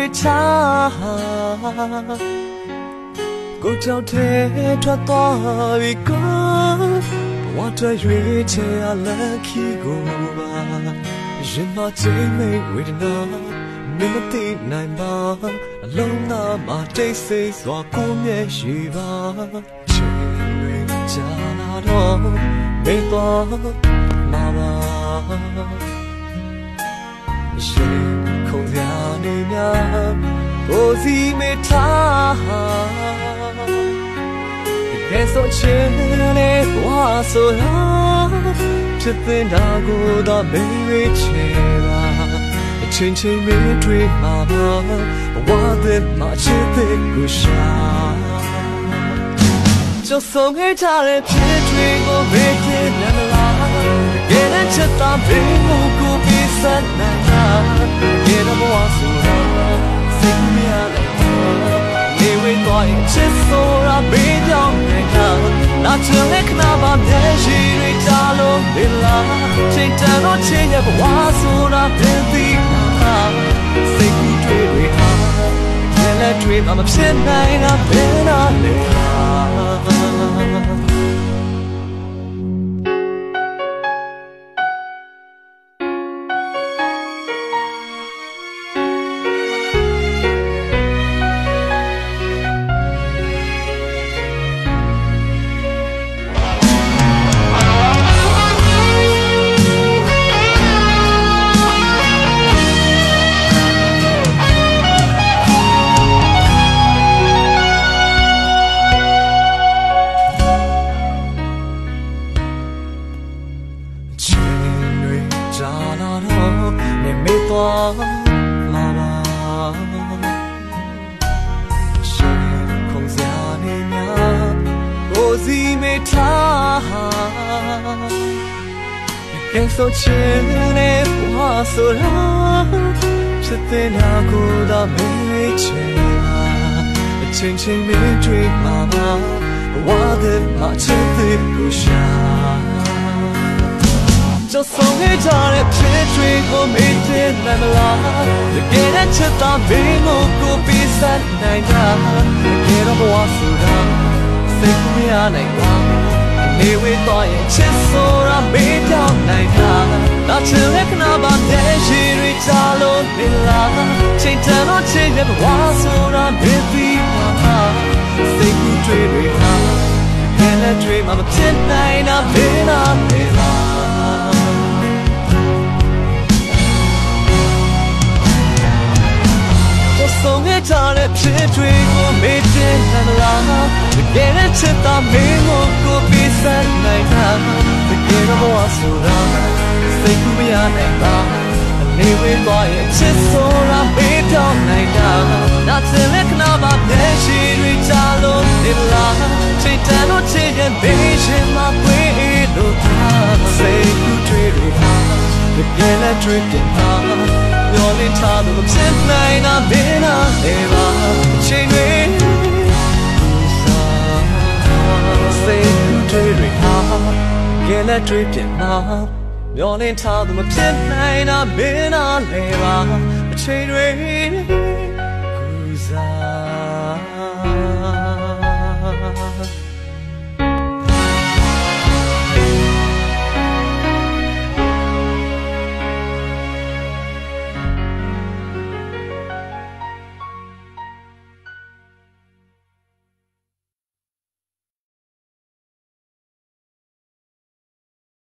တွေချကိုကြောက်တဲ့ထွက်သွားပြီကောဘဝတွေ့ရွေးချယ်ရလက်ခီကိုပါရင်မချင်းမိတ်ဝေဒနာမင်းမသိနိုင်ပါအလုံးသားမှာတိတ်ဆိတ်စွာကိုမျက်ရှိပါချိန်တွေကြာလာတော့မေ့သွားမှာပါရှိခုံစရာနေများကိုစီမေထားကဲဆိုချင်တဲ့ဘဝဆိုလားဖြစ်တဲ့တာကိုတော့မေးရချင်ပါအချင်းချင်းမေးတွေ့မှာပါဘဝတဲ့မှာချစ်တဲ့ကိုရှာ就送给他的撇腿我每天难拉给人吃大饼我顾比三难拿给他不忘输了心里来你为多一切所让没掉那个那这里可那把面是对家路没拉谁站到前也不忘输了别地那谁不追对他原来追妈妈偏爱那别那里啦So chene bwa so ra chite na ko da me chena chin chin me twi ma ma wa de ma chite ko sha jo song he ja de phit twi ko me te na la de ke na chit ta be mo ko pi sat nai da ke ro bwa so ra sai ko ya nai daနေဝေးတော့ရဲ့ချစ်ဆိုတာမေးကြောက်နိုင်တာဒါချင်တဲ့ခဏပါတဲ့ရှိရီချလို့နေလားချိန်တန်တော့ချိန်ရဲ့ဘဝဆိုတာမေးပြီးမှာစိတ်ကူးတွေတွေဟာကဲလက်တွေမှာမဖြစ်နိုင်တာမေးနာမေးလားဆုံးခဲ့ကြတဲ့ဖြစ်တွေကိုမေ့တင်နိုင်မလားတကယ်နဲ့ချစ်တာမင်းကိုပြီးစမ်းနိုင်တာတကယ်တော့ဘဝဆိုတာစိတ်ကူးမရနိုင်တာအနေဝေးသွားရဲ့ချစ်ဆိုတာမေ့ပြောင်းနိုင်တာဒါချင်လက်ခဏပါတဲ့ရှိတွေချလို့နေလားချိန်တန်တော့ချစ်ရဲ့ဘေးရှင်မှာပွေးလို့စိတ်ကူးတွေဟာတကယ်နဲ့တွေ့ပြန်တာမျောလင်းထားလို့မဖြစ်နိုင်တာဘယ်နာလဲပါချိန်တွေစိတ်ကူးတွေဟာကဲလက်တွေ့ပြန်မှာမျောလင်းထားလို့မဖြစ်နိုင်တာဘယ်နာလဲပါချိန်တွေ